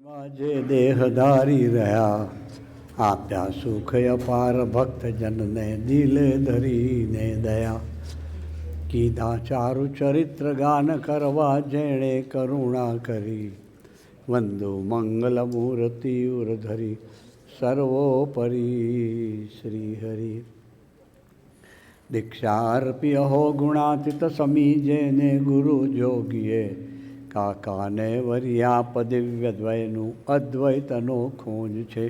જે દેહધારી રહ્યા આપ્યા સુખ અપાર ભક્તજનને દિલે ધરીને દયા કીધા ચારુ ચરિત્ર ગાન કરવા જેણે કરુણા કરી વંદો મંગલ મૂર્તિ ઉરધરી સર્વોપરી શ્રી હરિ દીક્ષાર્પ્ય હો ગુણાતીત સમી જેને ગુરુ જોગીએ કાકાને વર્યાપ દિવ્યદ્વયનું અદ્વૈતનો ખોજ છે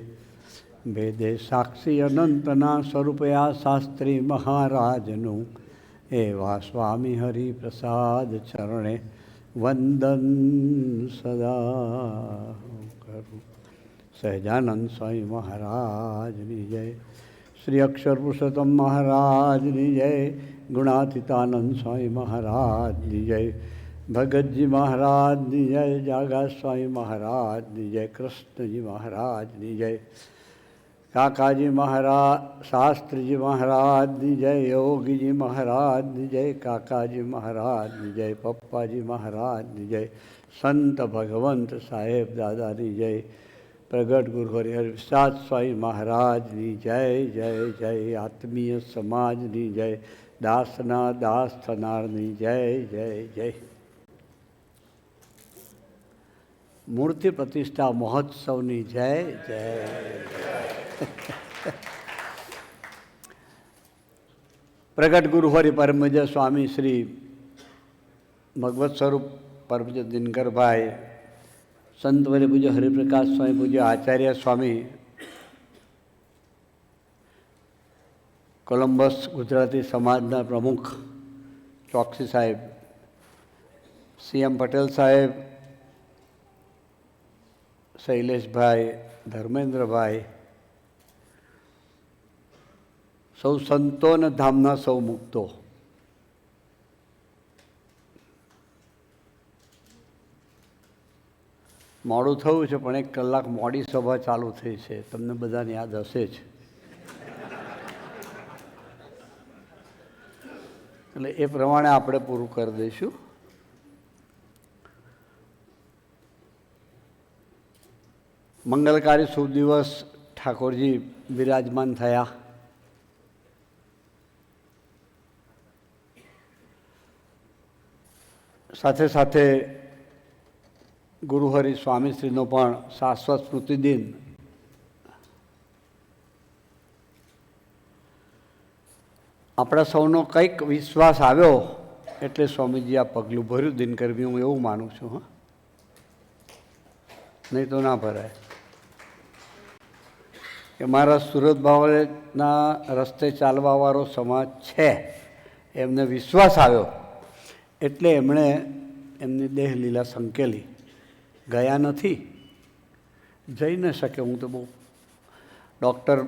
વેદે સાક્ષી અનંતના સ્વરૂપયા શાસ્ત્રી મહારાજનું એવા સ્વામી હરિપ્રસાદ ચરણે વંદન સદા કરું. સહજાનંદ સ્વામી મહારાજની જય, શ્રી અક્ષર પુરુષોત્તમ મહારાજની જય, ગુણાતીતાનંદ સ્વામી મહારાજની જય, ભગતજી મહારાજની જય, જાગા સ્વામી મહારાજની જય, કૃષ્ણજી મહારાજની જય, કાકાજી મહારાજ, શાસ્ત્રીજી મહારાજની જય, યોગીજી મહારાજની જય, કાકાજી મહારાજની જય, પપ્પાજી મહારાજની જય, સંત ભગવંત સાહેબ દાદાની જય, પ્રગટ ગુરુ હરિપ્રસાદ સ્વામી મહારાજની જય જય જય, આત્મીય સમાજની જય, દાસના દાસ થનારની જય જય જય. મૂર્તિ પ્રતિષ્ઠા મહોત્સવની જય જય. પ્રગટ ગુરુ હરિ પરમજ્ય સ્વામી શ્રી ભગવત સ્વરૂપ પરમજ્ય દિનકરભાઈ, સંત વરે પૂજ્ય હરિપ્રકાશ સ્વામી, પૂજ્ય આચાર્ય સ્વામી, કોલંબસ ગુજરાતી સમાજના પ્રમુખ ચોકસી સાહેબ, CM પટેલ સાહેબ, શૈલેષભાઈ, ધર્મેન્દ્રભાઈ, સૌ સંતો અને ધામના સૌ મુક્તો, મોડું થયું છે પણ 1 કલાક મોડી સભા ચાલુ થઈ છે, તમને બધાને યાદ હશે જ. એટલે એ પ્રમાણે આપણે પૂરું કરી દઈશું. મંગલકારી શુભ દિવસ ઠાકોરજી બિરાજમાન થયા. સાથે સાથે ગુરુહરિ સ્વામીશ્રીનો પણ શાશ્વત સ્મૃતિ દિન. આપણા સૌનો કંઈક વિશ્વાસ આવ્યો એટલે સ્વામીજી આ પગલું ભર્યું દિનકરજી, હું એવું માનું છું. હા, નહીં તો ના ભરાય. કે મારા સુરત બાવળના રસ્તે ચાલવાવાળો સમાજ છે એમને વિશ્વાસ આવ્યો એટલે એમણે એમની દેહ લીલા સંકેલી. ગયા નથી, જઈ ન શકે. હું તો બહુ ડૉક્ટર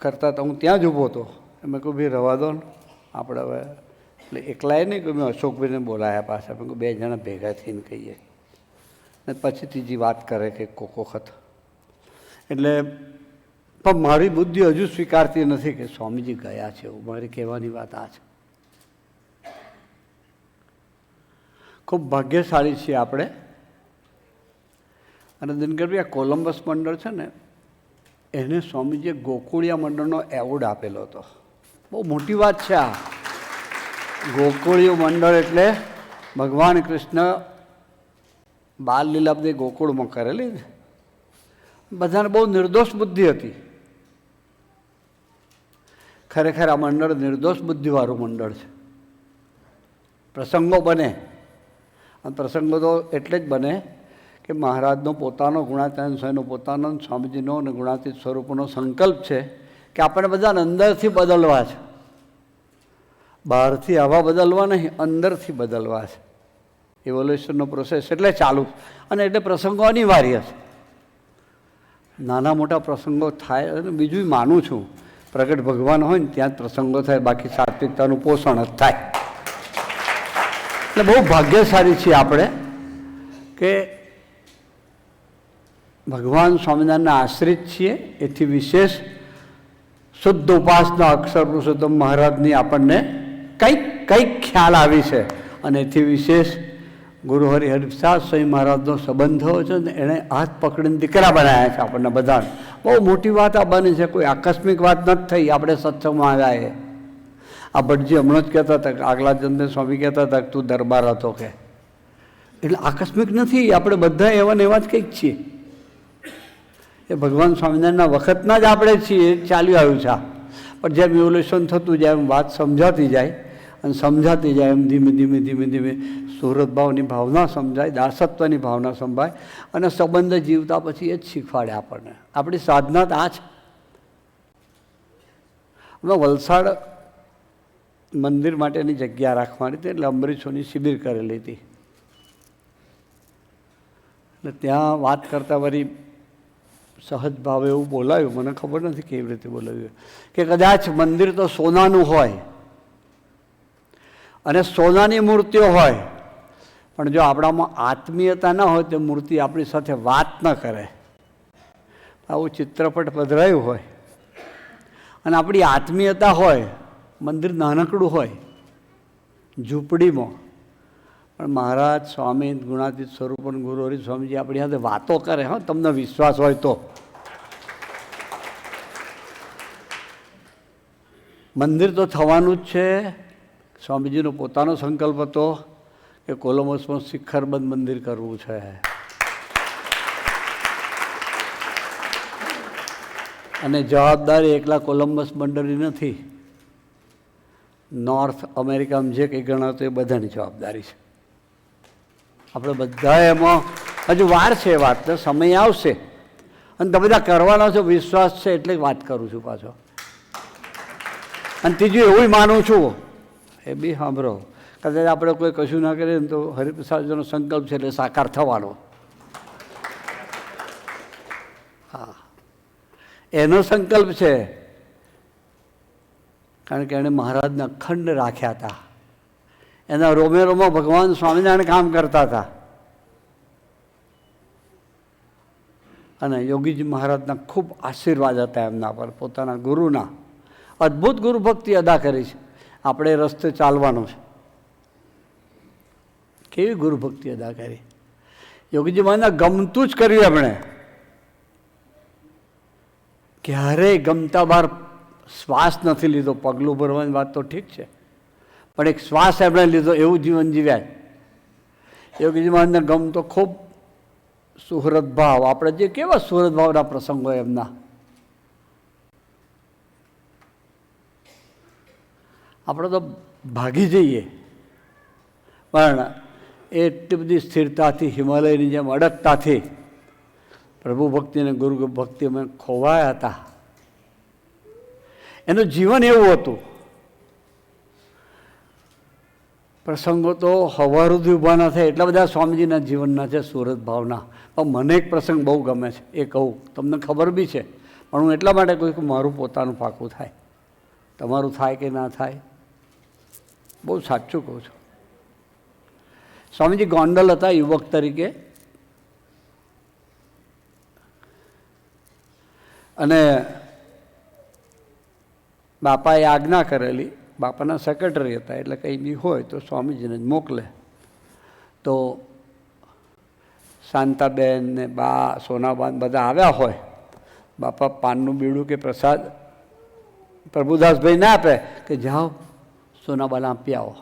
કરતા તો હું ત્યાં જ ઊભો હતો. મેં કહું ભાઈ રવા દો ને આપણે હવે. એટલે એકલાએ નહીં કે મેં અશોકભાઈને બોલાયા પાછા. મેં કહું 2 જણા ભેગા થઈને કહીએ ને પછી ત્રીજી વાત કરે કે કોક વખત. એટલે પણ મારી બુદ્ધિ હજુ સ્વીકારતી નથી કે સ્વામીજી ગયા છે. એવું મારી કહેવાની વાત આ છે. ખૂબ ભાગ્યશાળી છીએ આપણે. અને દિનકરભાઈ, આ કોલંબસ મંડળ છે ને, એને સ્વામીજીએ ગોકુળિયા મંડળનો એવોર્ડ આપેલો હતો. બહુ મોટી વાત છે આ. ગોકુળિયું મંડળ એટલે ભગવાન કૃષ્ણ બાલ લીલા બધી ગોકુળમાં કરેલી ને. બધાને બહુ નિર્દોષ બુદ્ધિ હતી. ખરેખર આ મંડળ નિર્દોષ બુદ્ધિવાળું મંડળ છે. પ્રસંગો બને, અને પ્રસંગો તો એટલે જ બને કે મહારાજનો પોતાનો, ગુણાતીતાનંદ સ્વામીનો પોતાનો, સ્વામીજીનો અને ગુણાતીત સ્વરૂપનો સંકલ્પ છે કે આપણે બધાને અંદરથી બદલવા છે. બહારથી આવા બદલવા નહીં, અંદરથી બદલવા છે. ઇવોલ્યુશનનો પ્રોસેસ એટલે ચાલુ, અને એટલે પ્રસંગો અનિવાર્ય છે. નાના મોટા પ્રસંગો થાય. અને બીજું માનું છું, પ્રગટ ભગવાન હોય ને ત્યાં જ પ્રસંગો થાય, બાકી સાત્વિકતાનું પોષણ જ થાય. એટલે બહુ ભાગ્યશાળી છીએ આપણે કે ભગવાન સ્વામિનારાયણના આશ્રિત છીએ. એથી વિશેષ શુદ્ધ ઉપાસના અક્ષર પુરુષોત્તમ મહારાજની આપણને કંઈક ખ્યાલ આવી છે. અને એથી વિશેષ ગુરુ હરિપ્રસાદ સ્વામી મહારાજનો સંબંધ થયો છે ને એણે હાથ પકડીને દીકરા બનાવ્યા છે આપણને બધાને. બહુ મોટી વાત આ બની છે, કોઈ આકસ્મિક વાત નથી થઈ. આપણે સત્સંગમાં આવ્યા આ ભટજી હમણાં જ કહેતા હતા કે આગલા જન્મે સ્વામી કહેતા હતા કે તું દરબાર હતો કે, એટલે આકસ્મિક નથી. આપણે બધા એવા ને એવા જ કંઈક છીએ. એ ભગવાન સ્વામિનારાયણના વખતના જ આપણે છીએ, ચાલ્યું આવ્યું છે. પણ જેમ ઇવોલ્યુશન થતું જાય એમ વાત સમજાતી જાય અને સમજાતી જાય એમ ધીમે ધીમે ધીમે ધીમે સુરત ભાવની ભાવના સમજાય, દાસત્વની ભાવના સંભાય અને સંબંધ જીવતા પછી એ જ શીખવાડે આપણને. આપણી સાધના આ છે. અમે વલસાડ મંદિર માટેની જગ્યા રાખવાની હતી, એટલે અંબરીશોની શિબિર કરેલી હતી. એટલે ત્યાં વાત કરતાં વળી સહજ ભાવે એવું બોલાયું, મને ખબર નથી કેવી રીતે બોલાવ્યું, કે કદાચ મંદિર તો સોનાનું હોય અને સોનાની મૂર્તિઓ હોય, પણ જો આપણામાં આત્મીયતા ના હોય તો મૂર્તિ આપણી સાથે વાત ન કરે. આવું ચિત્રપટ પધરાયું હોય અને આપણી આત્મીયતા હોય, મંદિર નાનકડું હોય ઝૂંપડીમાં, પણ મહારાજ સ્વામી ગુણાતીત સ્વરૂપન ગુરુ હરિ સ્વામીજી આપણી સાથે વાતો કરે. હા, તમને વિશ્વાસ હોય તો. મંદિર તો થવાનું જ છે. સ્વામીજીનો પોતાનો સંકલ્પ હતો કે કોલંબસમાં શિખરબંધ મંદિર કરવું છે. અને જવાબદારી એકલા કોલંબસ મંડળની નથી, નોર્થ અમેરિકામાં જે કંઈ ગણાતું એ બધાની જવાબદારી છે. આપણે બધા એમાં હજુ વાર છે, વાતને સમય આવશે અને તમે બધા કરવાના છો, વિશ્વાસ છે એટલે વાત કરું છું પાછો. અને ત્રીજું એવું માનું છું, એ બી સાંભળો, કદાચ આપણે કોઈ કશું ના કરીએ ને તો હરિપ્રસાદજીનો સંકલ્પ છે એટલે સાકાર થવાનો. હા, એનો સંકલ્પ છે, કારણ કે એણે મહારાજને અખંડ રાખ્યા હતા. એના રોમે રોમાં ભગવાન સ્વામિનારાયણ કામ કરતા હતા. અને યોગીજી મહારાજના ખૂબ આશીર્વાદ હતા એમના પર, પોતાના ગુરુના. અદ્ભુત ગુરુ ભક્તિ અદા કરી છે. આપણે રસ્તે ચાલવાનું છે. કેવી ગુરુ ભક્તિ અદા કરી યોગીજી મહારાજને. ગમતું જ કર્યું એમણે. ક્યારેય ગમતા બહાર શ્વાસ નથી લીધો. પગલું ભરવાની વાત તો ઠીક છે, પણ એક શ્વાસ એમણે લીધો, એવું જીવન જીવ્યા. યોગીજી મહારાજને ગમતો ખૂબ સુહૃદ ભાવ. આપણે જે કેવા સુહૃદ ભાવના પ્રસંગો એમના, આપણે તો ભાગી જઈએ, પણ એટલી બધી સ્થિરતાથી, હિમાલયની જેમ અડગતાથી પ્રભુ ભક્તિ અને ગુરુ ભક્તિ અમે ખોવાયા હતા. એનું જીવન એવું હતું. પ્રસંગો તો હવા સુધી ઊભા ના થાય એટલા બધા સ્વામીજીના જીવનના છે સુરત ભાવના. પણ મને એક પ્રસંગ બહુ ગમે છે, એ કહું. તમને ખબર બી છે, પણ હું એટલા માટે કહું કે મારું પોતાનું પાકું થાય. તમારું થાય કે ના થાય, બહુ સાચું કહું છું. સ્વામીજી ગોંડલ હતા યુવક તરીકે, અને બાપાએ આજ્ઞા કરેલી, બાપાના સેક્રેટરી હતા, એટલે કંઈ બી હોય તો સ્વામીજીને જ મોકલે. તો શાંતાબેન ને બા સોનાબાન બધા આવ્યા હોય. બાપા પાનનું બીડું કે પ્રસાદ પ્રભુદાસભાઈ ના આપે કે જાઓ સોનાબાન આપી આવો.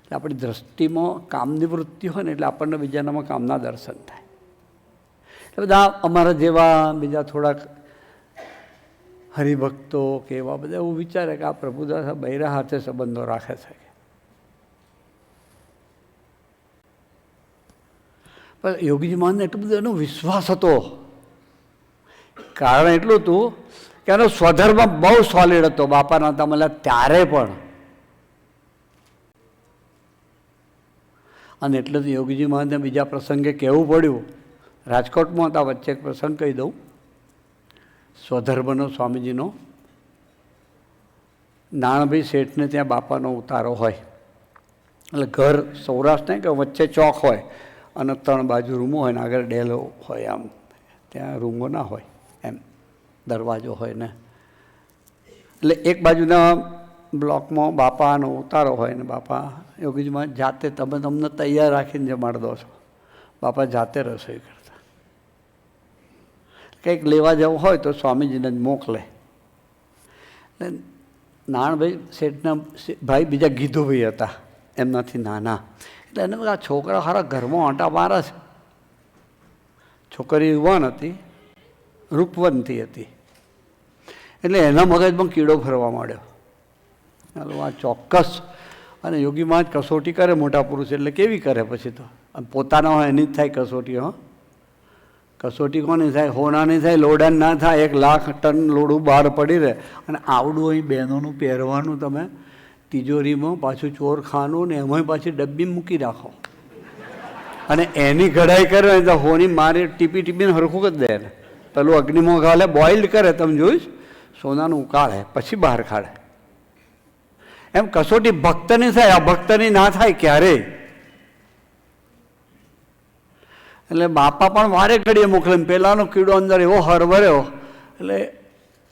એટલે આપણી દ્રષ્ટિમાં કામની વૃત્તિ હોય ને એટલે આપણને બીજાનામાં કામના દર્શન થાય. એટલે બધા અમારા જેવા બીજા થોડાક હરિભક્તો કે એવા બધા એવું વિચારે કે આ પ્રભુદાસ બૈરા હાથે સંબંધો રાખે છે. પણ યોગીજી મહારાજને એટલો બધો એનો વિશ્વાસ હતો. કારણ એટલું હતું કે એનો સ્વધર્મ બહુ સોલિડ હતો. બાપાના હતા મળ્યા ત્યારે પણ. અને એટલે તો યોગીજી મહારાજને બીજા પ્રસંગે કહેવું પડ્યું. રાજકોટમાં હતા, વચ્ચે એક પ્રસંગ કહી દઉં. સ્વધર્મનો સ્વામીજીનો નાણભાઈ શેઠને ત્યાં બાપાનો ઉતારો હોય. એટલે ઘર સૌરાષ્ટ્ર નહીં કે વચ્ચે ચોક હોય અને 3 બાજુ રૂમો હોય ને આગળ ડેલો હોય. આમ ત્યાં રૂમો ના હોય, એમ દરવાજો હોય ને. એટલે એક બાજુના બ્લોકમાં બાપાનો ઉતારો હોય ને બાપા યોગીજીમાં જાતે તમને તૈયાર રાખીને જમાડ દો છો. બાપા જાતે રસોઈ કરતા. કંઈક લેવા જવું હોય તો સ્વામીજીને જ મોકલે. એટલે નાણભાઈ શેઠના ભાઈ બીજા ગીધુભાઈ હતા, એમનાથી નાના. એટલે એને આ છોકરા સારા ઘરમાં આંટા મારે છે. છોકરી યુવાન હતી, રૂપવંતી હતી. એટલે એના મગજમાં કીડો ફરવા માંડ્યો. ચાલો આ ચોક્કસ. અને યોગીમાં જ કસોટી કરે મોટા પુરુષ, એટલે કેવી કરે પછી તો પોતાના હોય એની જ થાય કસોટી. હો, કસોટી કોની થાય? હોનાની થાય, લોડાની ના થાય. 1 લાખ ટન લોડું બહાર પડી રહે અને આવડું અહીં બહેનોનું પહેરવાનું તમે તિજોરીમાં પાછું ચોરખાનું ને એમાંય પાછી ડબ્બી મૂકી રાખો અને એની ઘડાઈ કરે તો હોની મારી ટીપી ટીપીને હરખું કરી દે ને. પેલું અગ્નિમાં ગાલે બોઇલ્ડ કરે, તમે જોઈશ, સોનાનું ઉકાળે પછી બહાર કાઢે. એમ કસોટી ભક્તની થાય, અભક્તની ના થાય ક્યારેય. એટલે બાપા પણ વારે ઘડીએ મોકલે. પહેલાંનો કીડો અંદર એવો હરવર્યો એટલે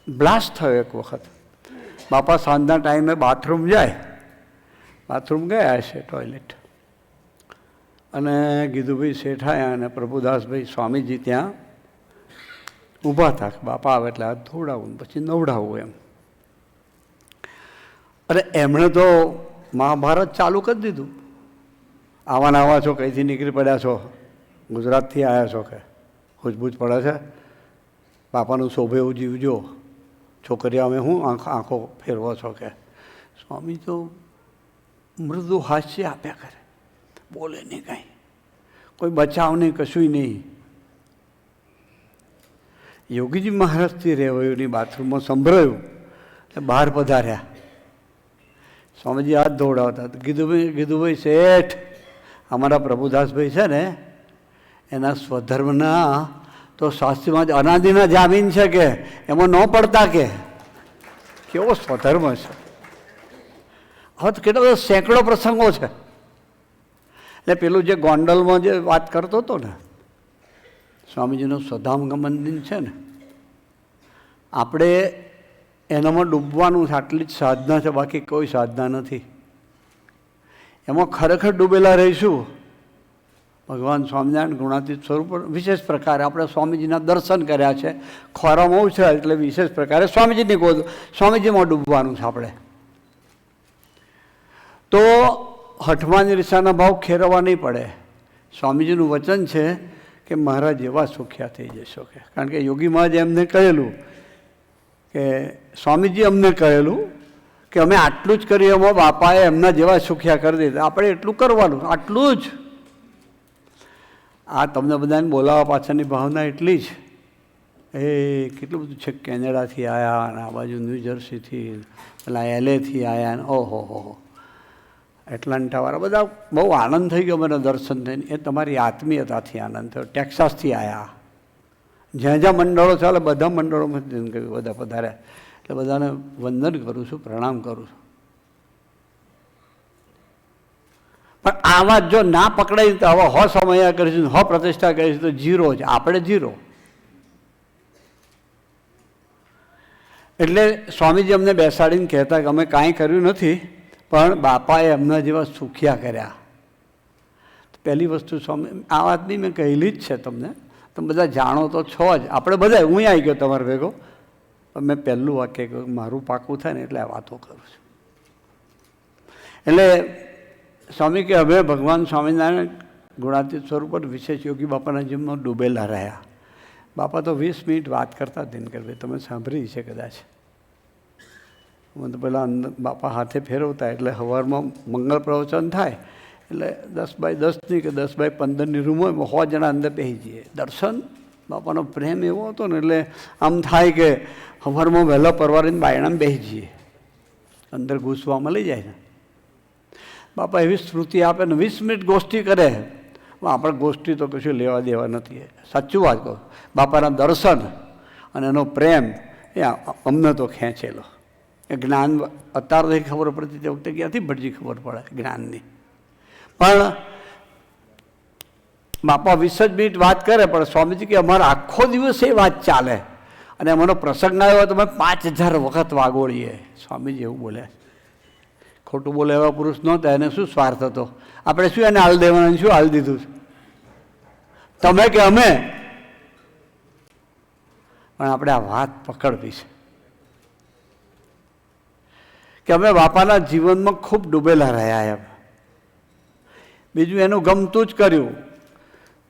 બ્લાસ્ટ થયો. એક વખત બાપા સાંજના ટાઈમે બાથરૂમ જાય, બાથરૂમ ગયા છે ટોયલેટ, અને ગીધુભાઈ શેઠાયા અને પ્રભુદાસભાઈ સ્વામીજી ત્યાં ઊભા હતા. બાપા આવે એટલે હાથ ધોવડાવું પછી નવડાવવું એમ. અરે એમણે તો મહાભારત ચાલુ કરી દીધું. આવા છો, કઈથી નીકળી પડ્યા છો, ગુજરાતથી આવ્યા છો કે હૂજબૂજ પડે છે, બાપાનું શોભે એવું જીવજો, છોકરીઓ અમે હું આંખો ફેરવો છો કે. સ્વામી તો મૃદુ હાસ્ય આપ્યા કરે, બોલે નહીં કાંઈ, કોઈ બચાવ નહીં, કશું નહીં. યોગીજી મહારાજથી રહેવાયુંની બાથરૂમમાં સંભળાયું એટલે બહાર પધાર્યા. સ્વામીજી હાથ ધોવડાવતા. ગીધુભાઈ શેઠ, અમારા પ્રભુદાસભાઈ છે ને એના સ્વધર્મના તો શાસ્ત્રીમાં જ અનાદિના જામીન છે કે એમાં ન પડતા કે. કેવો સ્વધર્મ છે! હવે તો કેટલા બધા સેંકડો પ્રસંગો છે. એટલે પેલું જે ગોંડલમાં જે વાત કરતો હતો ને, સ્વામીજીનો સ્વધામ ગમન દિન છે ને, આપણે એનામાં ડૂબવાનું છે. આટલી જ સાધના છે, બાકી કોઈ સાધના નથી. એમાં ખરેખર ડૂબેલા રહીશું. ભગવાન સ્વામિનારાયણ ગુણાતીત સ્વરૂપ વિશેષ પ્રકારે આપણે સ્વામીજીના દર્શન કર્યા છે. ખોરામાં છે એટલે વિશેષ પ્રકારે સ્વામીજીમાં ડૂબવાનું છે આપણે. તો હઠમાની રીસાના ભાવ ખેરવા નહીં પડે. સ્વામીજીનું વચન છે કે મહારાજ એવા સુખ્યા થઈ જશો કે. કારણ કે યોગી મહારાજ એમને કહેલું કે સ્વામીજી અમને કહેલું કે અમે આટલું જ કરીએ, એમાં બાપાએ એમના જેવા સુખ્યા કરી દીધા. આપણે એટલું કરવાનું, આટલું જ. આ તમને બધાને બોલાવવા પાછળની ભાવના એટલી જ. એ કેટલું બધું છે, કેનેડાથી આવ્યા અને આ બાજુ ન્યૂજર્સીથી, પેલા LAથી આવ્યા ને ઓહો હો, એટલાન્ટાવાળા બધા બહુ આનંદ થઈ ગયો મને દર્શન થઈને. એ તમારી આત્મીયતાથી આનંદ થયો. ટેક્સાસથી આવ્યા, જ્યાં જ્યાં મંડળો ચાલે બધા મંડળોમાં બધા પધાર્યા. એટલે બધાને વંદન કરું છું, પ્રણામ કરું છું. પણ આ વાત જો ના પકડાય તો હવે હો સમયા કરીશું, હો પ્રતિષ્ઠા કરીશું તો ઝીરો જ. આપણે ઝીરો. એટલે સ્વામીજી અમને બેસાડીને કહેતા કે અમે કાંઈ કર્યું નથી, પણ બાપાએ એમના જેવા સુખિયા કર્યા. પહેલી વસ્તુ સ્વામી, આ વાત બી મેં કહેલી જ છે તમને, તમે બધા જાણો તો છો જ. આપણે બધા, હું આવી ગયો તમારા ભેગો, પણ મેં પહેલું વાક્ય કહ્યું, મારું પાકું થાય ને એટલે આ વાતો કરું છું. એટલે સ્વામી કે હવે ભગવાન સ્વામિનારાયણ ગુણાતીત સ્વરૂપ વિશેષ યોગી બાપાના જીવનમાં ડૂબેલા રહ્યા. બાપા તો 20 મિનિટ વાત કરતા દિનકરભાઈ, તમે સાંભળી છે કદાચ. મને તો પહેલાં બાપા હાથે ફેરવતા, એટલે સવારમાં મંગળ પ્રવચન થાય એટલે 10x10ની કે 10x15ની રૂમ હોય, 100 જણા અંદર બેસી જઈએ. દર્શન, બાપાનો પ્રેમ એવો હતો ને, એટલે આમ થાય કે સવારમાં વહેલા પરવારીને બાયણામાં બેસી જઈએ, અંદર ઘૂસવા મળી જાય ને. બાપા એવી સ્મૃતિ આપે ને 20 મિનિટ ગોષ્ઠી કરે. આપણે ગોષ્ઠી તો કશું લેવા દેવા નથી. સાચું વાત કહું, બાપાના દર્શન અને એનો પ્રેમ એ અમને તો ખેંચેલો. એ જ્ઞાન અત્યારે નહીં ખબર પડતી, તે વખતે ક્યાંથી ભટજી ખબર પડે જ્ઞાનની. પણ બાપા 20 મિનિટ વાત કરે, પણ સ્વામીજી કે અમારો આખો દિવસ એ વાત ચાલે. અને અમારો પ્રસંગ આવ્યો તો અમે 5000 વખત વાગોળીએ. સ્વામીજી એવું બોલ્યા. ખોટું બોલે એવા પુરુષ નહોતા. એને શું સ્વાર્થ હતો? આપણે શું એને હાલ દેવાનું, શું હાલ દીધું છે? તમે કે અમે? પણ આપણે આ વાત પકડવી છે કે અમે બાપાના જીવનમાં ખૂબ ડૂબેલા રહ્યા એમ. બીજું એનું ગમતું જ કર્યું,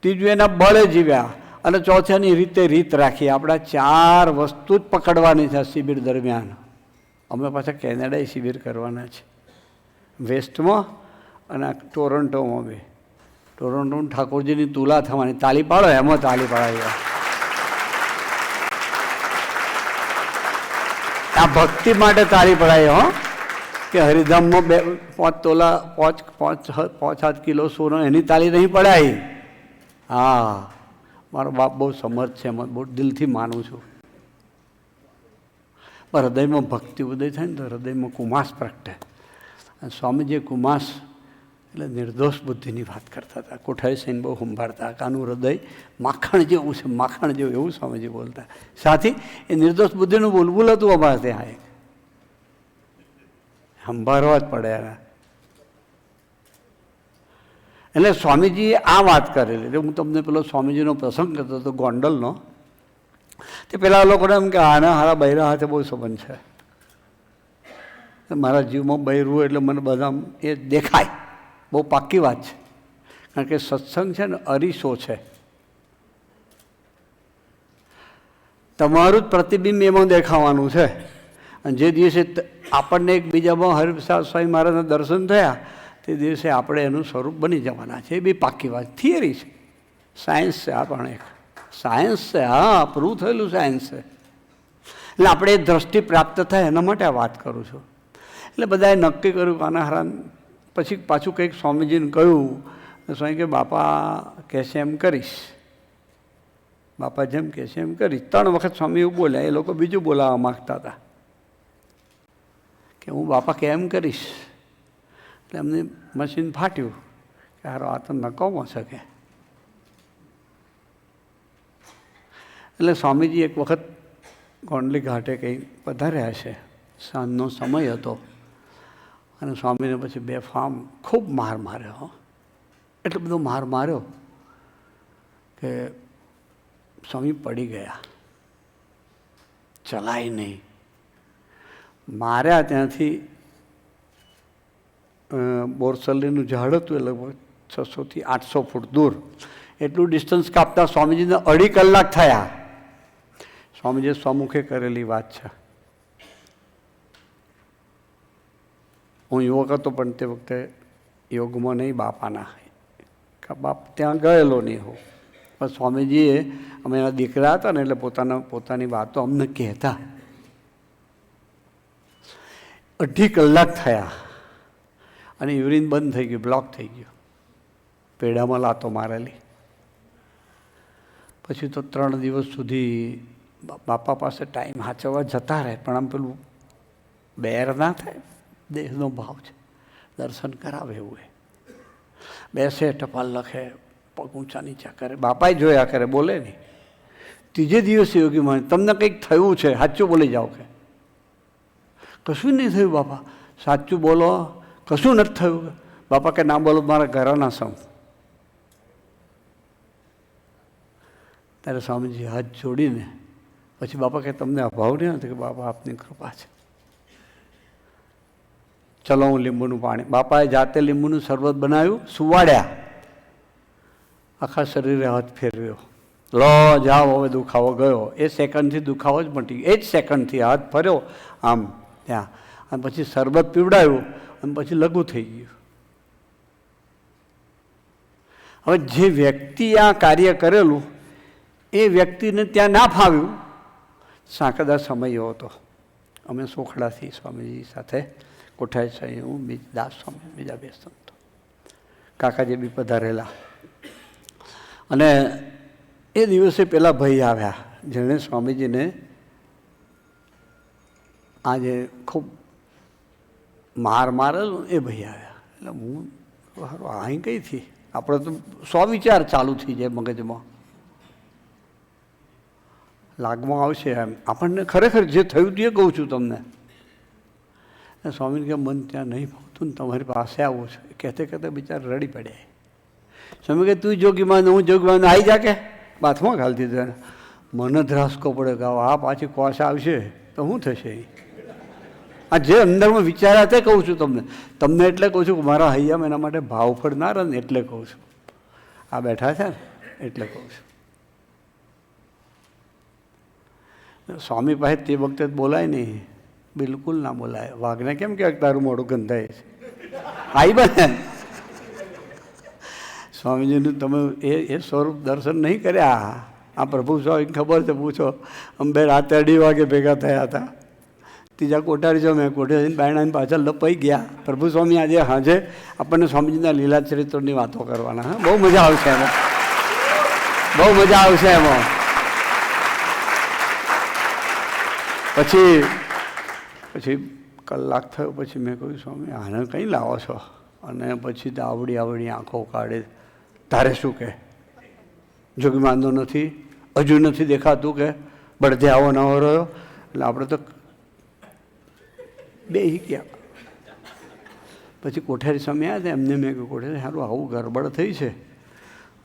ત્રીજું એના બળે જીવ્યા, અને ચોથાની રીત રાખી. આપણા 4 વસ્તુ જ પકડવાની છે શિબિર દરમિયાન. અમે પાછા કેનેડા શિબિર કરવાના છે, વેસ્ટમાં અને ટોરન્ટોમાં બી. ટોરન્ટોમાં ઠાકોરજીની તુલા થવાની. તાલી પાડો, એમાં તાલી પાડાવી. આ ભક્તિ માટે તાળી પડાય હો, કે હરિધામમાં 5 તોલા 5-7 કિલો સોનો એની તાળી નહીં પડાય. હા, મારો બાપ બહુ સમર્થ છે, એમાં બહુ દિલથી માનું છું. પણ હૃદયમાં ભક્તિ ઉદય થાય ને તો હૃદયમાં કુમાસ પ્રગટે. અને સ્વામીજી કુમાસ એટલે નિર્દોષ બુદ્ધિની વાત કરતા હતા. કોઠારી સાઈન બહુ સંભાળતા. આનું હૃદય માખણ જેવું છે, માખણ જેવું, એવું સ્વામીજી બોલતા. સાથી એ નિર્દોષ બુદ્ધિનું બોલબુલ હતું અમારે ત્યાં. એક સંભાળવા જ પડે એના. એટલે સ્વામીજીએ આ વાત કરેલી. એટલે હું તમને પેલો સ્વામીજીનો પ્રસંગ કરતો હતો ગોંડલનો. તે પેલા લોકોને એમ કે આના હારા બૈરા હાથે બહુ સંબંધ છે. મારા જીવમાં બૈરું એટલે મને બધા એ દેખાય. બહુ પાક્કી વાત છે, કારણ કે સત્સંગ છે ને અરીસો છે. તમારું જ પ્રતિબિંબ એમાં દેખાવાનું છે. અને જે દિવસે આપણને એકબીજામાં હરિપ્રસાદ સ્વામી મહારાજના દર્શન થયા તે દિવસે આપણે એનું સ્વરૂપ બની જવાના છે. એ બી પાક્કી વાત, થિયરી છે, સાયન્સ છે. આ પણ એક સાયન્સ છે. હા, પ્રૂવ થયેલું સાયન્સ છે. એટલે આપણે એ દ્રષ્ટિ પ્રાપ્ત થાય એના માટે આ વાત કરું છું. એટલે બધાએ નક્કી કર્યું કે આના હરાન. પછી પાછું કંઈક સ્વામીજીને કહ્યું. સ્વામી કે બાપા કહેશે એમ કરીશ, બાપા જેમ કહેશે એમ કરીશ. 3 વખત સ્વામી એવું બોલ્યા. એ લોકો બીજું બોલાવવા માગતા હતા કે હું બાપા કેમ કરીશ. એટલે એમને મશીન ફાટ્યું કે હારો આ તો નકામો શકે. એટલે સ્વામીજી એક વખત ગોંડલી ઘાટે કંઈ પધાર્યા છે. સાંજનો સમય હતો અને સ્વામીને પછી બેફામ ખૂબ માર માર્યો. એટલો બધો માર માર્યો કે સ્વામી પડી ગયા, ચલાય નહીં. માર્યા ત્યાંથી બોરસલીનું ઝાડ હતું, એ લગભગ 600 થી 800 ફૂટ દૂર. એટલું ડિસ્ટન્સ કાપતા સ્વામીજીને 2.5 કલાક થયા. સ્વામીજીએ સ્વમુખે કરેલી વાત છે. હું યુવક હતો પણ તે વખતે યોગમાં નહીં બાપાના, બાપ ત્યાં ગયેલો નહીં હું. પણ સ્વામીજીએ, અમે એના દીકરા હતા ને એટલે પોતાની વાતો અમને કહેતા. 2.5 કલાક થયા અને યુરિન બંધ થઈ ગયું, બ્લોક થઈ ગયું. પેડામાં લાતો મારેલી. પછી તો 3 દિવસ સુધી બાપા પાસે ટાઈમ હાચવવા જતા રહે. પણ આમ પેલું બેર ના થાય, દેહનો ભાવ છે, દર્શન કરાવે એવું. એ બેસે, ટપાલ લખે, પગ ઊંચા નીચા કરે. બાપાએ જોયા કરે, બોલે નહીં. 3જે દિવસે યોગી મને તમને કંઈક થયું છે, સાચું બોલી જાઓ. કે કશું નહીં થયું બાપા, સાચું બોલો, કશું નથી થયું. બાપા કે ના બોલો, મારા ઘરના સમ. ત્યારે સ્વામીજી હાથ જોડીને પછી બાપા કે તમને અભાવ નહીં હતો? કે બાપા આપની કૃપા છે. ચલો હું લીંબુનું પાણી. બાપાએ જાતે લીંબુનું શરબત બનાવ્યું, સુવાડ્યા, આખા શરીરે હાથ ફેરવ્યો. લો જાઓ, હવે દુખાવો ગયો. એ સેકન્ડથી દુખાવો જ મટી ગયો. એ જ સેકન્ડથી હાથ ફર્યો આમ ત્યાં, અને પછી શરબત પીવડાવ્યું અને પછી લઘુ થઈ ગયું. હવે જે વ્યક્તિ આ કાર્ય કરેલું એ વ્યક્તિને ત્યાં ના ફાવ્યું. સાંકડા સમય હતો. અમે સોખડાથી સ્વામીજી સાથે કોઠારી સાહેબ, હું દાસ સ્વામી, બીજા 2 સંતો, કાકાજી બી પધારેલા. અને એ દિવસે પેલા ભાઈ આવ્યા જેણે સ્વામીજીને આજે ખૂબ માર મારેલો. એ ભાઈ આવ્યા. એટલે હું સારું અહીં કઈ થી, આપણે તો 100 વિચાર ચાલુ થઈ જાય મગજમાં, લાગમાં આવશે એમ. આપણને ખરેખર જે થયું તે કહું છું તમને. સ્વામીને કે મન ત્યાં નહીં ભાવતું ને તમારી પાસે આવું છે. કહેતે કહેતે બિચારા રડી પડ્યા. સ્વામી કે તું જોગીમાં હું જોગીમાં આવી જા કે બાથમાં ઘાલતી દીધું એને. મને ધ્રાસકો પડે કે આ પાછી કોશ આવશે તો શું થશે? આ જે અંદરમાં વિચાર્યા તે કહું છું તમને એટલે કહું છું કે મારા હૈયામાં એના માટે ભાવ ફળનાર ને એટલે કહું છું. આ બેઠા છે ને એટલે કહું છું. સ્વામી પાસે તે વખતે બોલાય નહીં, બિલકુલ ના બોલાય. વાઘને કેમ કે તારું મોઢું ગંધાય છે આઈ બને. સ્વામીજીનું તમે એ સ્વરૂપ દર્શન નહીં કર્યા. આ પ્રભુ સ્વામી ખબર છે, પૂછો. અંબે રાતે 2:30 વાગે ભેગા થયા હતા. ત્રીજા કોઠારી છો, મેં કોઠારી બાયણાની પાછળ લપાઈ ગયા. પ્રભુ સ્વામી આજે હાજે આપણને સ્વામીજીના લીલા ચરિત્રની વાતો કરવાના. હા, બહુ મજા આવશે એમાં, બહુ મજા આવશે એમાં. પછી કલાક થયો પછી મેં કહ્યું સ્વામી આને કંઈ લાવો છો? અને પછી તો આવડી આંખો કાઢે. તારે શું કે જોગી માંદો નથી, હજુ નથી દેખાતું કે બળદે આવો નવો રહ્યો? એટલે આપણે તો બેસી ગયા. પછી કોઠારી સ્વામી આવ્યા હતા, એમને મેં કહ્યું કોઠારી સારું આવું ગરબડ થઈ છે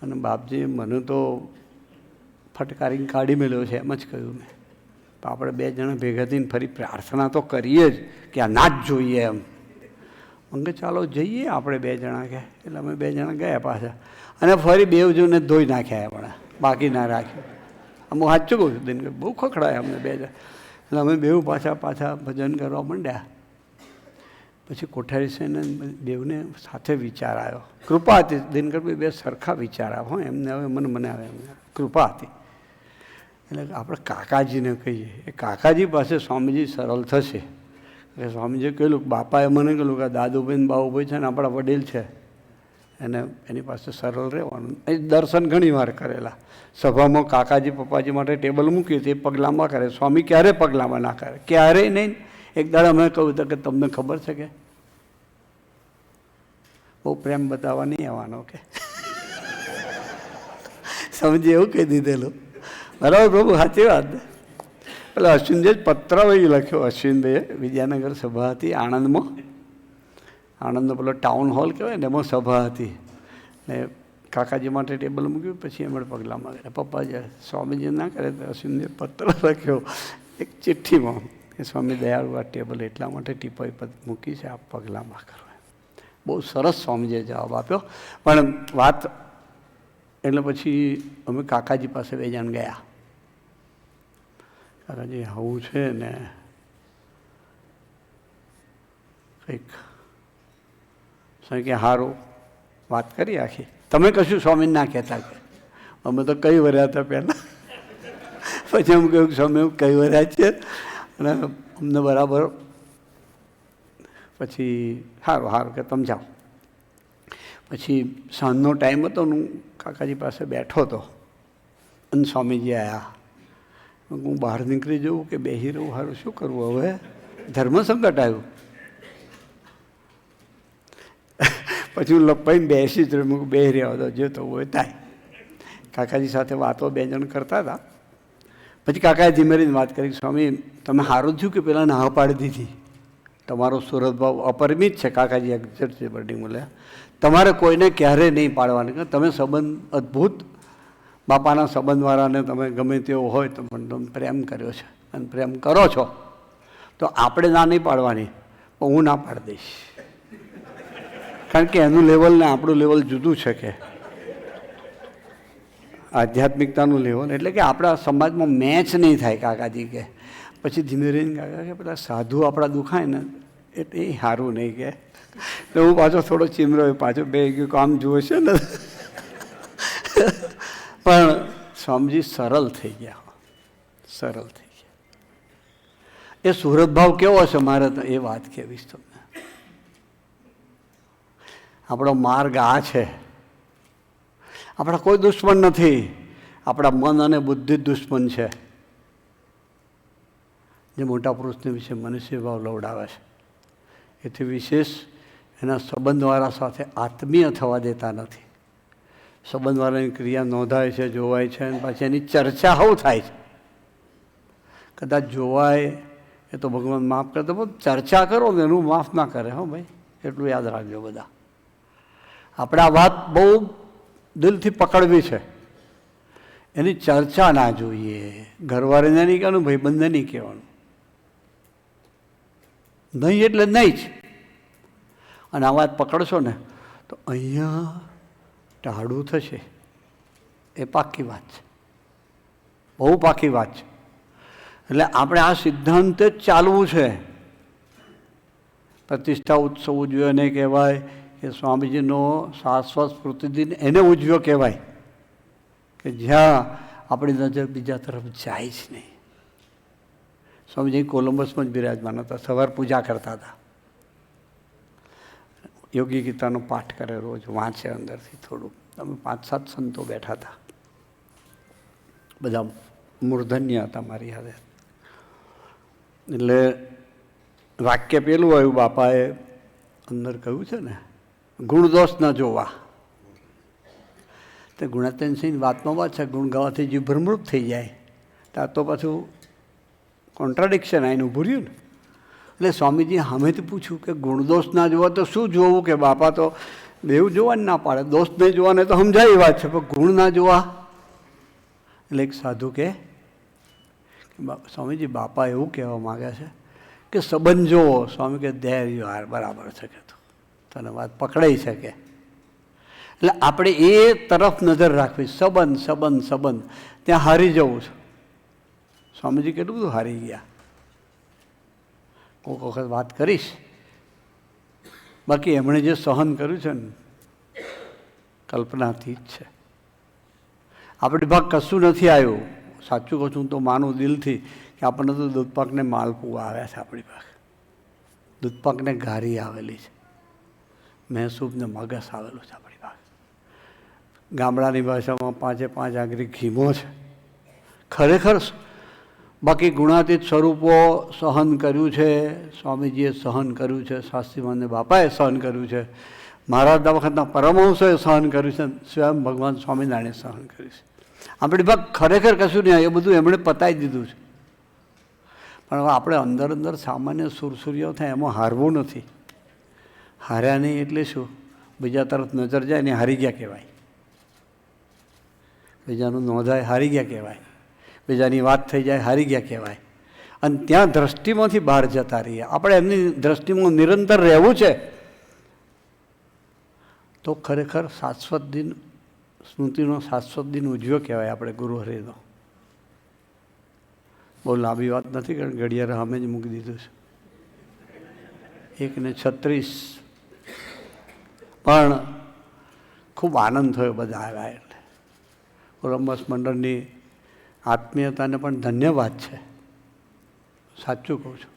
અને બાપજી મને તો ફટકારીને કાઢી મેળ્યો છે એમ જ કહ્યું મેં. તો આપણે 2 જણા ભેગા થઈને ફરી પ્રાર્થના તો કરીએ જ કે આ ના જ જોઈએ એમ. અંગે ચાલો જઈએ આપણે 2 જણા કે. એટલે અમે 2 જણા ગયા પાછા અને ફરી 2 જણને ધોઈ નાખ્યા આપણે, બાકી ના રાખ્યું. હું સાચું કહું છું, દિન બહુ ખખડાય અમને 2 જણા. એટલે અમે બેઉ પાછા ભજન કરવા માંડ્યા. પછી કોઠારી છે ને બેઉને સાથે વિચાર આવ્યો. કૃપા હતી દિનકરભાઈ, 2 સરખા વિચાર આવ્યો. હો એમને હવે મને આવે એમને કૃપા હતી. એટલે આપણે કાકાજીને કહીએ, એ કાકાજી પાસે સ્વામીજી સરળ થશે. એટલે સ્વામીજીએ કહેલું, બાપાએ મને કહેલું કે દાદુભાઈ ને બાબુભાઈ છે ને આપણા વડીલ છે, એને એની પાસે સરળ રહેવાનું. એ દર્શન ઘણી વાર કરેલા. સભામાં કાકાજી પપ્પાજી માટે ટેબલ મૂક્યું તે પગલામાં કરે. સ્વામી ક્યારે પગલામાં ના કરે, ક્યારેય નહીં. એક દાડે અમે કહ્યું હતું કે તમને ખબર છે કે બહુ પ્રેમ બતાવવા નહીં આવવાનો કે સમજી એવું કહી દીધેલું. બરાબર પ્રભુ, સાચી વાત. પેલા અશ્વિનભાઈ જ પત્ર વહી લખ્યો. અશ્વિનભાઈએ વિદ્યાનગર સભા હતી આણંદમાં. આણંદનો પેલો ટાઉન હોલ કહેવાય ને એમાં સભા હતી. ને કાકાજી માટે ટેબલ મૂક્યું. પછી એમણે પગલામાં કર્યા. પપ્પાજી સ્વામીજી ના કરે તો અશ્વિનભાઈએ પત્ર લખ્યો એક ચિઠ્ઠીમાં કે સ્વામી દયાળુ આ ટેબલ એટલા માટે ટીપાઈ મૂકી છે, આપ પગલામાં કરો. બહુ સરસ સ્વામીજીએ જવાબ આપ્યો. પણ વાત એટલે પછી અમે કાકાજી પાસે 2 જણ ગયા. કાકાજી આવું છે ને કંઈક કે સારું વાત કરી આખી. તમે કશું સ્વામીને ના કહેતા કે અમે તો કઈ વર્યા હતા પહેલાં. પછી એમ કહ્યું સ્વામી એવું કઈ વર્યા છે અને અમને બરાબર. પછી સારું કે તમે જાઓ. પછી સાંજનો ટાઈમ હતો, હું કાકાજી પાસે બેઠો હતો અને સ્વામીજી આવ્યા. હું બહાર નીકળી જઉં કે બેસી રહું, સારું શું કરવું હવે, ધર્મસંકટ આવ્યું. પછી હું લપાઈને બેસી જ રહ્યો. બેસી રહ્યા હતો, જે થવું હોય થાય. કાકાજી સાથે વાતો 2 જણ કરતા હતા. પછી કાકાએ ધીમે ધીમે વાત કરી, સ્વામી તમે સારું થયું કે પેલા ના પાડી દીધી. તમારો સુરત ભાવ અપરિમિત છે. કાકાજી એક્ઝેક્ટ છે બર્ડિંગ મળ્યા. તમારે કોઈને ક્યારેય નહીં પાડવાની. તમે સંબંધ અદ્ભુત, બાપાના સંબંધવાળાને તમે ગમે તેવો હોય તો પણ તમે પ્રેમ કર્યો છે અને પ્રેમ કરો છો તો આપણે ના નહીં પાડવાની, પણ હું ના પાડી દઈશ. કારણ કે એનું લેવલ ને આપણું લેવલ જુદું છે. કે આધ્યાત્મિકતાનું લેવલ એટલે કે આપણા સમાજમાં મેચ નહીં થાય. કાકાજી કે પછી ધીમે રહીને કાકા કે પેલા સાધુ આપણા દુખાય ને એટલે એ સારું નહીં કે. તો હું પાછો થોડો ચીમરો પાછો બે ગયો કામ જુએ છે ને. પણ સ્વામીજી સરળ થઈ ગયા, સરળ થઈ ગયા. એ સુરત ભાવ કેવો હશે મારે તો એ વાત કહેવીશ તમને. આપણો માર્ગ આ છે. આપણા કોઈ દુશ્મન નથી, આપણા મન અને બુદ્ધિ જ દુશ્મન છે. જે મોટા પુરુષને વિશે મનુષ્ય ભાવ લવડાવે છે. એથી વિશેષ એના સંબંધવાળા સાથે આત્મીય થવા દેતા નથી. સંબંધવાળાની ક્રિયા નોંધાય છે, જોવાય છે, અને પાછી એની ચર્ચા હવ થાય છે. કદાચ જોવાય એ તો ભગવાન માફ કરે. તો ચર્ચા કરો ને એનું માફ ના કરે. હો ભાઈ, એટલું યાદ રાખજો બધા. આપણે આ વાત બહુ દિલથી પકડવી છે. એની ચર્ચા ના જોઈએ. ઘરવાળીને નહીં કહેવાનું, ભાઈ બંને નહીં કહેવાનું. નહીં એટલે નહીં જ. અને આ વાત પકડશો ને તો અહીંયા ટાળું થશે. એ પાકી વાત છે, બહુ પાકી વાત છે. એટલે આપણે આ સિદ્ધાંતે જ ચાલવું છે. પ્રતિષ્ઠા ઉત્સવ ઉજવ્યો એને કહેવાય કે સ્વામીજીનો શાશ્વત સ્મૃતિદિન એને ઉજવ્યો કહેવાય કે જ્યાં આપણી નજર બીજા તરફ જાય જ નહીં. સ્વામીજી કોલંબસમાં જ બિરાજમાન હતા. સવાર પૂજા કરતા હતા. યોગી ગીતાનો પાઠ કરે રોજ, વાંચે અંદરથી થોડું. અમે 5-7 સંતો બેઠા હતા, બધા મૂર્ધન્ય હતા મારી હારે. એટલે વાક્ય પેલું આવ્યું, બાપાએ અંદર કહ્યું છે ને, ગુણદોષ ન જોવા. તો ગુણાતીનસિંહ વાતમાં વાત છે, ગુણ ગાવાથી જીવ ભ્રમરૂપ થઈ જાય. ત્યાં તો પાછું કોન્ટ્રાડિક્શન આવીને ઊભું રહ્યું ને. એટલે સ્વામીજી સામેથી પૂછ્યું કે ગુણદોષ ના જોવા તો શું જોવું? કે બાપા તો બેઉ જોવાનું ના પાડે. દોષ નહીં જોવાને તો સમજાય એ વાત છે, પણ ગુણ ના જોવા. એટલે એક સાધુ કે સ્વામીજી બાપા એવું કહેવા માગે છે કે સંબંધ જોવો. સ્વામી કે ધેર યુ આર, બરાબર છે કે તને વાત પકડાઈ શકે. એટલે આપણે એ તરફ નજર રાખવી. સંબંધ સંબંધ સંબંધ, ત્યાં હારી જવું છે. સ્વામીજી કેટલું બધું હારી ગયા. કોઈક વખત વાત કરીશ. બાકી એમણે જે સહન કર્યું છે ને, કલ્પનાથી જ છે. આપણી ભાગ કશું નથી આવ્યું. સાચું કહું છું તો માનું દિલથી કે આપણને તો દૂધપાકને માલપુઆ આવ્યા છે. આપણી પાસે દૂધપાકને ઘારી આવેલી છે, મહેસૂબને મગસ આવેલું છે આપણી પાસે. ગામડાની ભાષામાં 5-5 આંગળી ઘીમો છે ખરેખર. બાકી ગુણાતીત સ્વરૂપો સહન કર્યું છે. સ્વામીજીએ સહન કર્યું છે, શાસ્ત્રીમાનને બાપાએ સહન કર્યું છે, મહારાજના વખતના પરમહંસોએ સહન કર્યું છે, સ્વયં ભગવાન સ્વામિનારાયણે સહન કર્યું છે. આપણી ભાગ ખરેખર કશું નહીં. એ બધું એમણે પતાવી દીધું છે. પણ હવે આપણે અંદર અંદર સામાન્ય સુરસુરીઓ થાય એમાં હારવું નથી. હાર્યા નહીં એટલે શું? બીજા તરફ નજર જાય ને હારી ગયા કહેવાય. બીજાનું નોંધાય હારી ગયા કહેવાય. બીજાની વાત થઈ જાય હારી ગયા કહેવાય. અને ત્યાં દ્રષ્ટિમાંથી બહાર જતા રહીએ. આપણે એમની દ્રષ્ટિમાં નિરંતર રહેવું છે તો ખરેખર શાશ્વત દિન, સ્મૃતિનો શાશ્વત દિન ઉજવ્યો કહેવાય આપણે ગુરુહરિનો. બહુ લાંબી વાત નથી, કારણ ઘડિયાળ સામે જ મૂકી દીધું છે. 1:36. પણ ખૂબ આનંદ થયો બધા આવ્યા એટલે. કોલંબસ મંડળની આત્મીયતાને પણ ધન્યવાદ છે. સાચું કહું છું.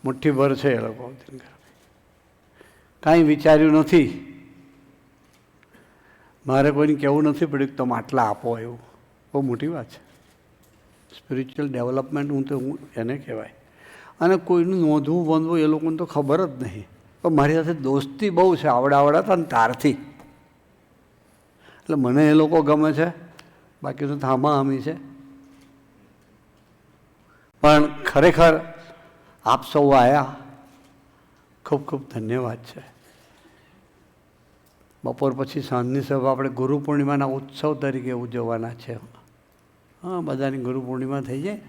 મુઠ્ઠીભર છે એ લોકો. કાંઈ વિચાર્યું નથી. મારે કોઈને કહેવું નથી પડ્યું કે તમે આટલા આપો, એવું બહુ મોટી વાત છે. સ્પિરિચ્યુઅલ ડેવલપમેન્ટ હું એને કહેવાય. અને કોઈનું નોંધવું બાંધવું એ લોકોને તો ખબર જ નહીં. પણ મારી સાથે દોસ્તી બહુ છે, આવડા હતા ને તારથી. એટલે મને એ લોકો ગમે છે. બાકી તો થામા હામી છે. પણ ખરેખર આપ સૌ આવ્યા, ખૂબ ખૂબ ધન્યવાદ છે. બપોર પછી સાંજની સભા આપણે ગુરુ પૂર્ણિમાના ઉત્સવ તરીકે ઉજવવાના છે. હા, બધાની ગુરુ પૂર્ણિમા થઈ જાય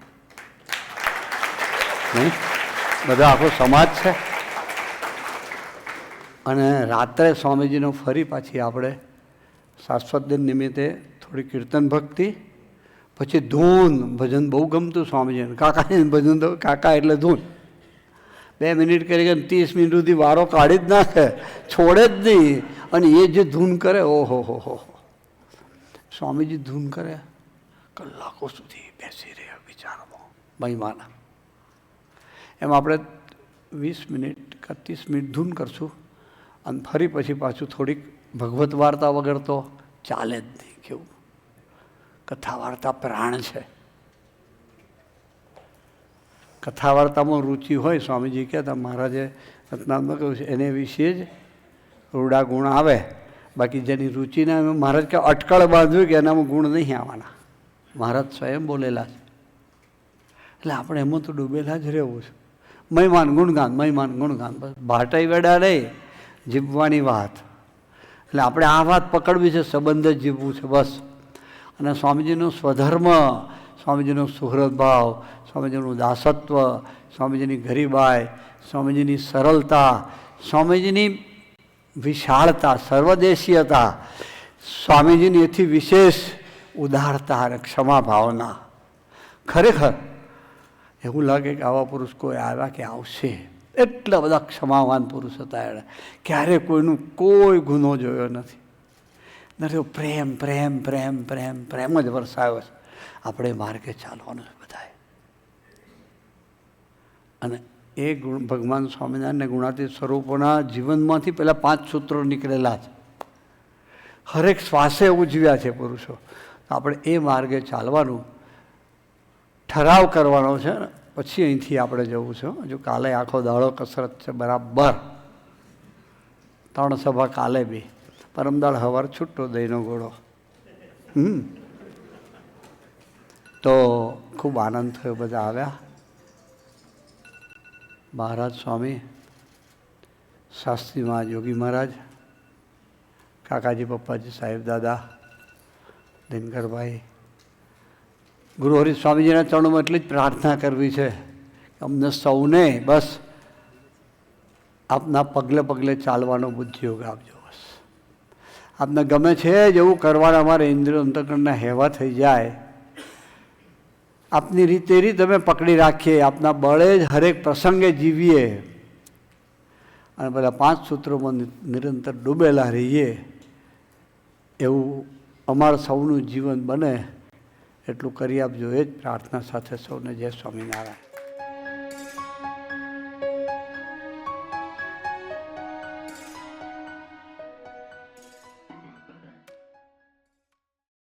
નહીં? બધા આખો સમાજ છે. અને રાત્રે સ્વામીજીનો ફરી પાછી આપણે શાશ્વત દિન નિમિત્તે થોડી કીર્તન ભક્તિ, પછી ધૂન. ભજન બહુ ગમતું સ્વામીજીને. કાકાને ભજન તો કાકા એટલે ધૂન. 2 મિનિટ કરી કે 30 મિનિટ સુધી વારો કાઢી જ નાખે, છોડે જ નહીં. અને એ જે ધૂન કરે, ઓહો હો. સ્વામીજી ધૂન કરે, કલાકો સુધી બેસી રહે વિચારમાં, મહિમાના. એમ આપણે 20 મિનિટ કે 30 મિનિટ ધૂન કરશું. અને ફરી પછી પાછું થોડીક ભગવત વાર્તા વગર તો ચાલે જ નહીં. કેવું કથા વાર્તા પ્રાણ છે. કથા વાર્તામાં રુચિ હોય, સ્વામીજી કહેતા, મહારાજે રત્નામાં કહ્યું છે, એને વિશે જ રૂડા ગુણ આવે. બાકી જેની રુચિના એમાં મહારાજ કે અટકળ બાંધ્યું કે એનામાં ગુણ નહીં આવવાના. મહારાજ સ્વયં બોલેલા છે. એટલે આપણે એમાં તો ડૂબેલા જ રહેવું છે. મહિમાન ગુણગાન બસ ભાટાઈ વેડા નહીં, જીવવાની વાત. એટલે આપણે આ વાત પકડવી છે, સંબંધ જ જીવવું છે બસ. અને સ્વામીજીનો સ્વધર્મ, સ્વામીજીનો સુહૃદ ભાવ, સ્વામીજીનું દાસત્વ, સ્વામીજીની ગરીબાઈ, સ્વામીજીની સરળતા, સ્વામીજીની વિશાળતા, સર્વદેશીયતા, સ્વામીજીની એથી વિશેષ ઉદારતા અને ક્ષમા ભાવના. ખરેખર એવું લાગે કે આવા પુરુષ કોઈ આવ્યા કે આવશે. એટલા બધા ક્ષમાવાન પુરુષ હતા એણે. ક્યારેય કોઈનું કોઈ ગુનો જોયો નથી. નથી પ્રેમ પ્રેમ પ્રેમ પ્રેમ પ્રેમ જ વરસાયો છે. આપણે માર્ગે ચાલવાનું છે બધાએ. અને એ ભગવાન સ્વામિનારાયણ ગુણાતીત સ્વરૂપોના જીવનમાંથી પહેલાં 5 સૂત્રો નીકળેલા છે. હરેક શ્વાસે ઉજવ્યા છે પુરુષો. આપણે એ માર્ગે ચાલવાનું ઠરાવ કરવાનો છે ને પછી અહીંથી આપણે જવું છે. હજુ કાલે આખો દાડો કસરત છે બરાબર. 3 સભા કાલે બી, પરમદાળ હવાર છૂટો દહીંનો ગોળો. તો ખૂબ આનંદ થયો, બધા આવ્યા. મહારાજ સ્વામી, શાસ્ત્રી મહારાજ, યોગી મહારાજ, કાકાજી પપ્પાજી, સાહેબ દાદા, દિનકરભાઈ, ગુરુ હરિ સ્વામીજીના ચરણોમાં એટલી જ પ્રાર્થના કરવી છે કે અમને સૌને બસ આપના પગલે પગલે ચાલવાનો બુદ્ધિયોગ આપજો. બસ આપને ગમે છે જેવું કરવાના અમારે ઇન્દ્રિયો અંતઃકરણના હેવા થઈ જાય. આપની રીતે રીત અમે પકડી રાખીએ, આપના બળે જ હરેક પ્રસંગે જીવીએ અને બધા 5 સૂત્રોમાં નિરંતર ડૂબેલા રહીએ. એવું અમારું સૌનું જીવન બને એટલું કરી આપજો. એ જ પ્રાર્થના સાથે સૌને જય સ્વામિનારાયણ.